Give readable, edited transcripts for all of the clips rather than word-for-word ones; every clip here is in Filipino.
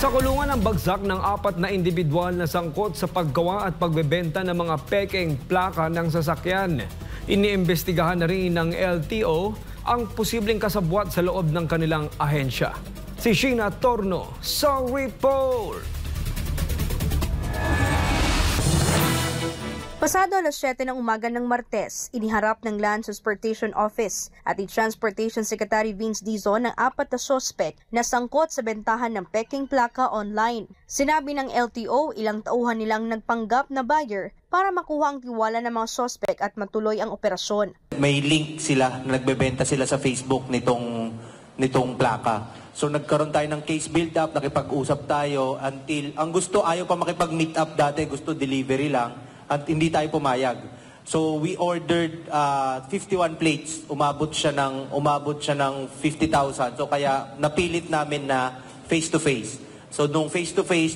Sa kulungan ng bagsak ng 4 na individual na sangkot sa paggawa at pagbebenta ng mga pekeng plaka ng sasakyan. Iniimbestigahan na rin ng LTO ang posibleng kasabwat sa loob ng kanilang ahensya. Si Sheena Torno sa report. Pasado alas 7 ng umaga ng Martes, iniharap ng Land Transportation Office at ni Transportation Secretary Vince Dizon ang 4 na sospek na sangkot sa bentahan ng peking plaka online. Sinabi ng LTO, ilang tauhan nilang nagpanggap na buyer para makuha ang tiwala ng mga sospek at matuloy ang operasyon. May link sila, nagbebenta sila sa Facebook nitong plaka. So nagkaroon tayo ng case build-up, nakipag-usap tayo until, ang gusto ayaw pa makipag-meet up dati, gusto delivery lang. At hindi tayo pumayag. So we ordered 51 plates. Umabot siya ng 50,000. So kaya napilit namin na face-to-face. So nung face-to-face,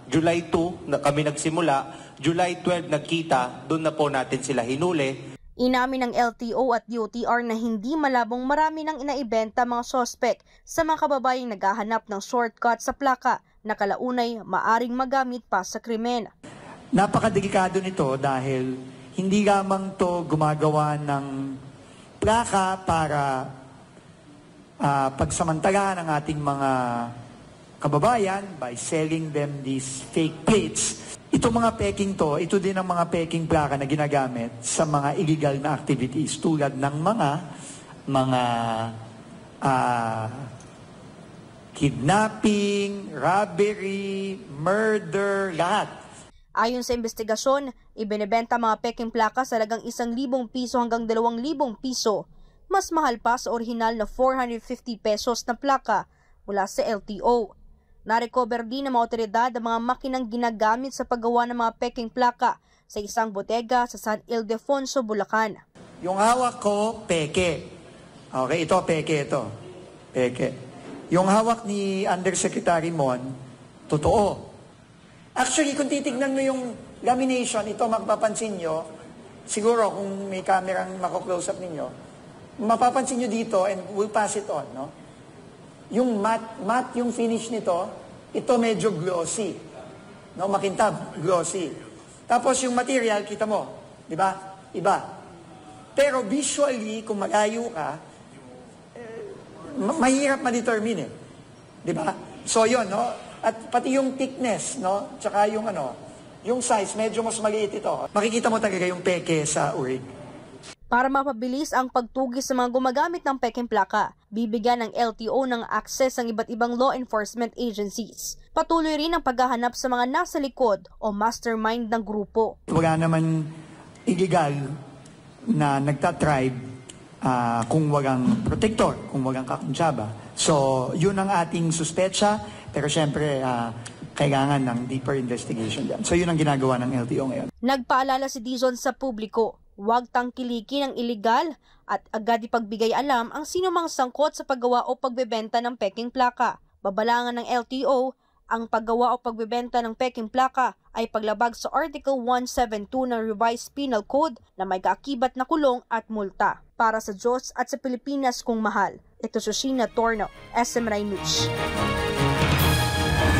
July 2 na kami nagsimula, July 12 nagkita, doon na po natin sila hinuli. Inamin ng LTO at DOTR na hindi malabong marami nang inaibenta mga sospek sa mga kababayang naghahanap ng shortcut sa plaka na kalaunay maaring magamit pa sa krimen. Napakadelikado nito dahil hindi lamang to gumagawa ng plaka para pagsamantalahan ang ating mga kababayan by selling them these fake plates. Itong mga peking to, ito din ang mga peking plaka na ginagamit sa mga illegal na activities tulad ng mga kidnapping, robbery, murder, lahat. Ayon sa investigasyon, ibinebenta mga peking plaka sa halagang 1,000 piso hanggang 2,000 piso. Mas mahal pa sa orihinal na 450 pesos na plaka mula sa LTO. Narecover din ng mga otoridad ang mga makinang ginagamit sa paggawa ng mga peking plaka sa isang botega sa San Ildefonso, Bulacan. Yung hawak ko, peke. Okay, ito, peke ito. Peke. Yung hawak ni Undersecretary Mon, totoo. Actually, kung titignan mo yung lamination, ito mapapansin nyo, siguro kung may kamerang mako-close up ninyo, mapapansin nyo dito and we'll pass it on, no? Yung matte yung finish nito, ito medyo glossy. No, makintab, glossy. Tapos yung material, kita mo, di ba? Iba. Pero visually, kung malayo ka, mahirap ma-determine eh. Di ba? So yun, no? At pati yung thickness, no? Tsaka yung yung size, medyo mas maliit ito. Makikita mo talaga yung peke sa urig. Para mapabilis ang pagtugis sa mga gumagamit ng peking plaka, bibigyan ng LTO ng access ang iba't ibang law enforcement agencies. Patuloy rin ang paghahanap sa mga nasa likod o mastermind ng grupo. Wala naman illegal na nagtatribe kung walang protector, kung walang kakuntsaba. So, yun ang ating suspecha. Pero syempre, kailangan ng deeper investigation dyan. So yun ang ginagawa ng LTO ngayon. Nagpaalala si Dizon sa publiko, huwag tangkilikin ang iligal at agad ipagbigay alam ang sino mang sangkot sa paggawa o pagbebenta ng peking plaka. Babalangan ng LTO, ang paggawa o pagbebenta ng peking plaka ay paglabag sa Article 172 ng Revised Penal Code na may kaakibat na kulong at multa. Para sa Diyos at sa Pilipinas kung mahal, ito si Sheena Torno, SMRI News.